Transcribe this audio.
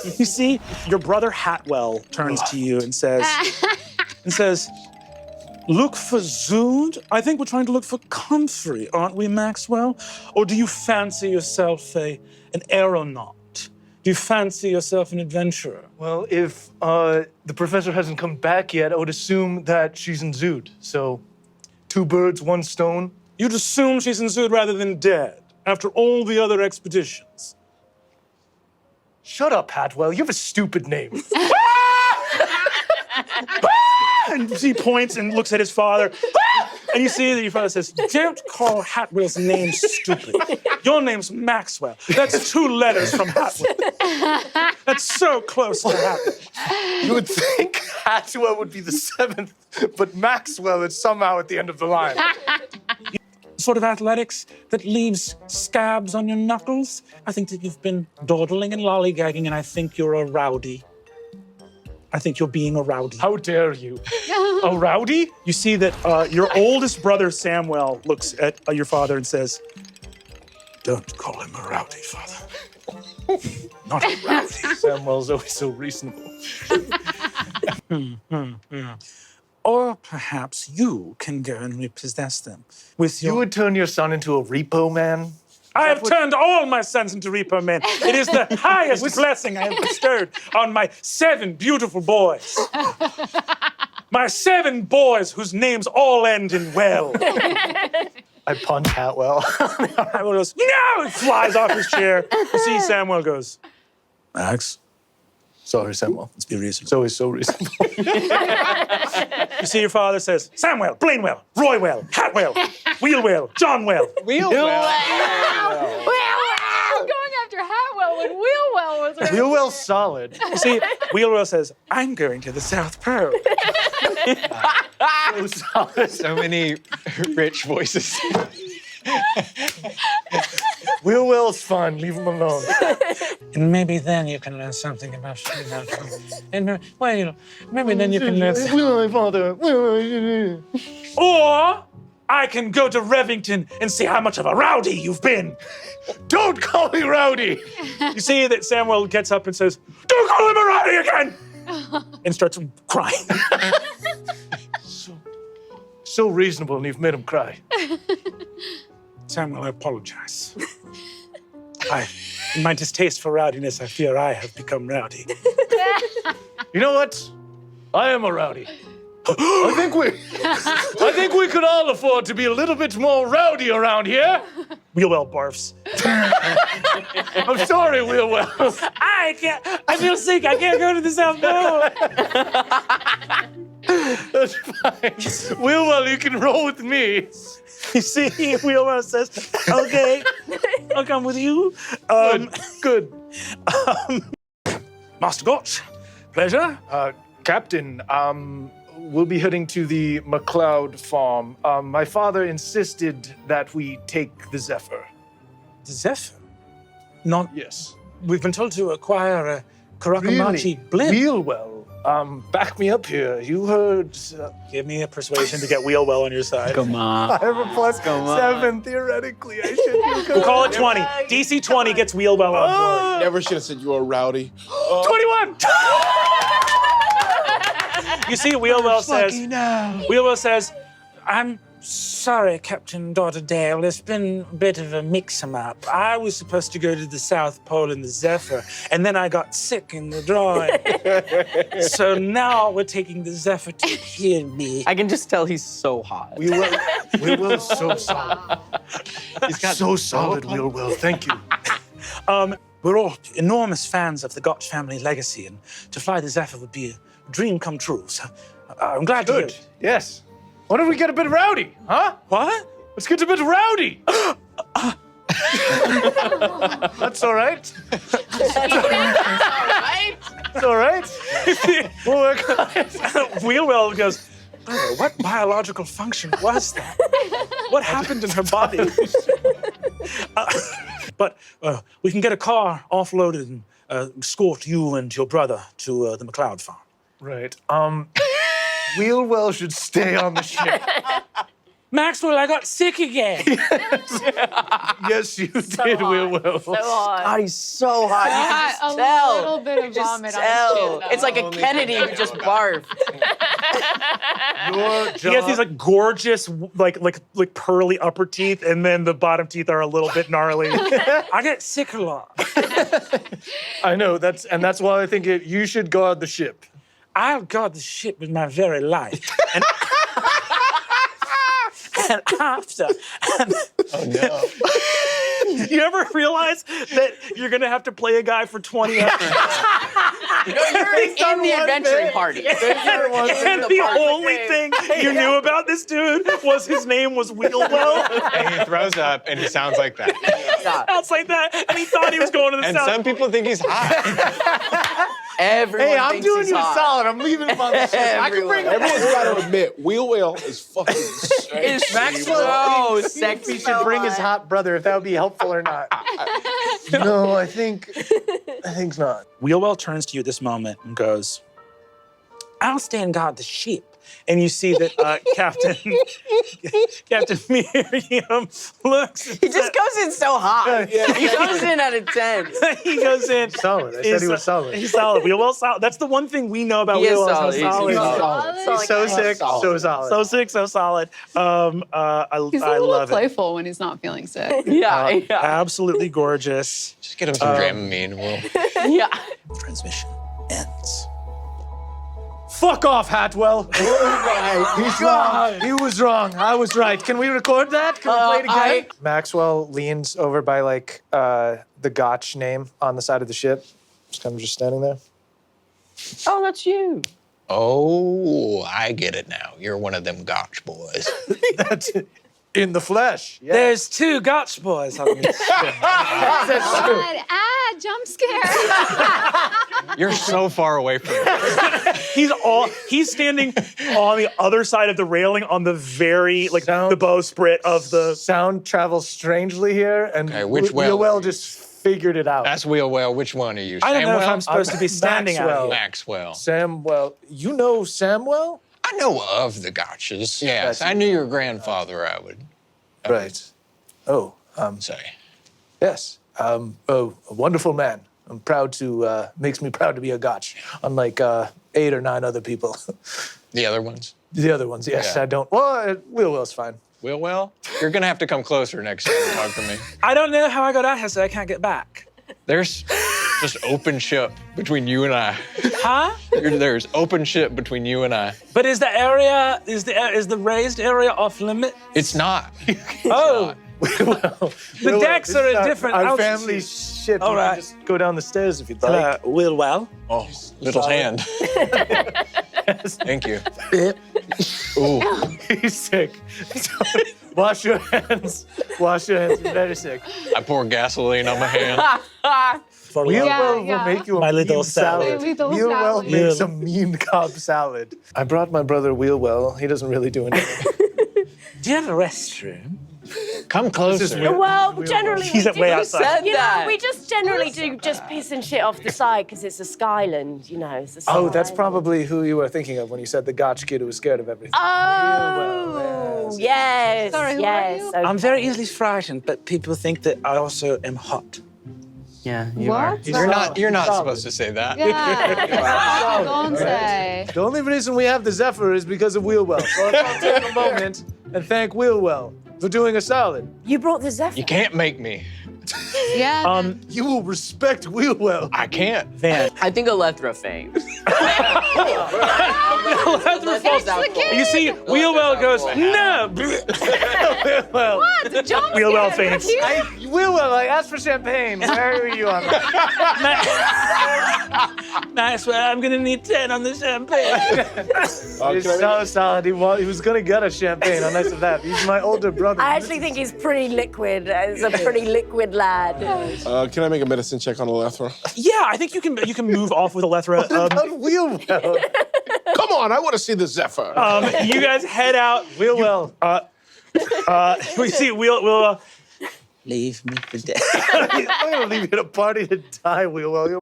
You see, your brother Hatwell turns to you and says, look for Zood? I think we're trying to look for Comfrey, aren't we, Maxwell? Or do you fancy yourself an aeronaut? Do you fancy yourself an adventurer? Well, if the professor hasn't come back yet, I would assume that she's in Zood. So, 2 birds, 1 stone. You'd assume she's in Zood rather than dead, after all the other expeditions. Shut up, Hatwell. You have a stupid name. And he points and looks at his father. And you see that your father says, don't call Hatwell's name stupid. Your name's Maxwell. That's 2 letters from Hatwell. That's so close to Hatwell. You would think Hatwell would be the 7th, but Maxwell is somehow at the end of the line. Sort of athletics that leaves scabs on your knuckles. I think that you've been dawdling and lollygagging, and I think you're a rowdy. I think you're being a rowdy. How dare you? A rowdy? You see that your oldest brother, Samuel, looks at your father and says, don't call him a rowdy, father. Not a rowdy. Samuel's always so reasonable. Or perhaps you can go and repossess them with your... You would turn your son into a repo man? I have turned all my sons into repo men. It is the highest blessing I have bestowed on my 7 beautiful boys. My 7 boys whose names all end in well. I punch Hatwell. Hatwell goes, no! He flies off his chair. You see Samuel goes, Max, Sorry, Samuel. let's be reasonable. It's always so reasonable. You see your father says, Samwell, Blainewell, Roywell, Hatwell, Wheelwell, Johnwell. Going after Hatwell when Wheelwell was around. Wheelwell's solid. You see, Wheelwell says, I'm going to the South Pole. So solid. So many rich voices. Wheelwell's fine. Leave him alone. And maybe then you can learn something about and well, maybe then you can learn. My father. Or I can go to Revington and see how much of a rowdy you've been. Don't call me rowdy. You see that Samuel gets up and says, don't call him a rowdy again! And starts crying. So reasonable, and you've made him cry. Samuel, I apologize. In my distaste for rowdiness, I fear I have become rowdy. You know what? I am a rowdy. I think we could all afford to be a little bit more rowdy around here. Wheelwell barfs. I'm sorry, Wheelwell. I feel sick. I can't go to the South Pole. That's fine. Wheelwell, you can roll with me. You see, Wheelwell says, okay, I'll come with you. Good. Master Gotch, pleasure. Captain, we'll be heading to the McLeod farm. My father insisted that we take the Zephyr. The Zephyr? Not... Yes. We've been told to acquire a Karakamachi blimp. Wheelwell, back me up here. You heard... Give me a persuasion to get Wheelwell on your side. Come on. I have a +7, theoretically. I should We'll call it 20. DC 20 gets Wheelwell on board. Never should have said you were rowdy. 21! You see, Wheelwell says, I'm sorry, Captain Dotterdale. There's been a bit of a mix-em-up. I was supposed to go to the South Pole in the Zephyr, and then I got sick in the drawing. So now we're taking the Zephyr to Kirby. I can just tell he's so hot. Wheelwell's so solid. He's got So solid, Wheelwell. Thank you. We're all enormous fans of the Gotch family legacy, and to fly the Zephyr would be a dream come true. So I'm glad to hear Good. it. Yes. Why don't we get a bit rowdy, huh? What? Let's get a bit rowdy. That's all right. It's all right. We'll work on it. Wheelwell goes, oh, what biological function was that? What happened in her body? But we can get a car offloaded and escort you and your brother to the McLeod farm. Right. Wheelwell should stay on the ship. Maxwell, I got sick again. Yes, you did, Wealwell. So hot. God, he's so hot. You can Got just a tell. little bit of Just vomit on tell. his chin, though. It's like a Kennedy who just barfed. He has these like gorgeous, like pearly upper teeth, and then the bottom teeth are a little bit gnarly. I get sick a lot. I know, that's why I think you should guard the ship. I'll guard the ship with my very life. And, and after. Oh, no. You ever realize that you're gonna have to play a guy for 20 episodes? You're in the adventuring party. And the only thing you knew about this dude was his name was Wealwell. And he throws up and he sounds like that. Sounds like that. And he thought he was going to the And south. some people think he's hot. Everyone Hey, I'm thinks doing he's you a hot. solid. I'm leaving him on the ship. I can bring him. Everyone's got to admit, Wealwell is fucking sexy. It's Maxwell so thinks sexy. he should bring his hot brother if that would be helpful or not. No, I think not. Wealwell turns to you at this moment and goes, I'll stand guard the ship. And you see that Captain Miriam looks. He just goes in so hot. He goes in at a 10. He goes in. Solid. I said he was solid. He's solid. Wealwell's solid. That's the one thing we know about He is Wealwell. solid. He's solid. He's solid. He's so sick, so solid. So sick, so solid. I He's a little love it. playful when he's not feeling sick. Yeah. Absolutely gorgeous. Just get him some Dramamine. We'll... Yeah. Transmission ends. Fuck off, Hatwell. He's wrong. He was wrong. I was right. Can we record that? Can we play it again? Maxwell leans over by the Gotch name on the side of the ship. Just kind of just standing there. Oh, that's you. Oh, I get it now. You're one of them Gotch boys. That's in the flesh. Yeah. There's 2 Gotch boys on this ship. That's true. God, jump scare. You're so far away from me. He's standing on the other side of the railing on the very, the bowsprit of the... Sound travels strangely here, and Okay, which well? Wealwell just figured it out. That's Wealwell. Which one are you? I don't know if Samwell? I'm supposed to be standing out here. Maxwell. Samwell. You know Samwell? I know of the Gotches. Yes, I knew your grandfather, I would Right. Oh, say. yes. A wonderful man. I'm proud to, makes me proud to be a Gotch, unlike 8 or 9 other people. The other ones? The other ones, yes, Yeah. I don't. Well, Wealwell's fine. Wealwell? You're going to have to come closer next time to talk to me. I don't know how I got out here, so I can't get back. There's just open ship between you and I. Huh? There's open ship between you and I. But is the area, is the raised area off limit? It's not. Oh, The decks are a different Our altitude. family ship. All You right. can just go down the stairs if you'd like. Wealwell. Oh, little hand. Thank you. Ooh. He's sick. Wash your hands. Wash your hands. He's very sick. I pour gasoline on my hand. Wealwell yeah. will make you a My little mean salad. My little Wealwell salad. makes a mean Cobb salad. I brought my brother Wealwell. He doesn't really do anything. Do you have a restroom? Come closer. Well, generally He's we at way do. outside. You know, we just generally do just piss and shit off the side because it's a Skyland, you know. It's a Oh, that's Skyland. probably who you were thinking of when you said the Gotch kid who was scared of everything. Oh, yes. Sorry, who are yes. you? Okay. I'm very easily frightened, but people think that I also am hot. Yeah, you are. What? You're not supposed to say that. Yeah. Don't say. The only reason we have the Zephyr is because of Wealwell. So I'll take a moment and thank Wealwell for doing a salad. You brought the Zephyr. You can't make me. Yeah. You will respect Wealwell. I can't. Van. I think Alethra faints. It's the kid. You see, Wealwell goes, no. Wealwell. Jump Wealwell scare. faints. Wealwell, I asked for champagne. Where are you on that? Nice. Well, I'm gonna need 10 on the champagne. He's so solid. He was gonna get a champagne. How nice of that. He's my older brother. I actually think he's pretty liquid. He's a pretty liquid lad. Can I make a medicine check on Alethra? Yeah, I think you can move off with Alethra. About Wealwell. Come on, I want to see the Zephyr. You guys head out. Wealwell. We see we'll leave me for dead. I'm gonna leave you at a party to die, Wealwell.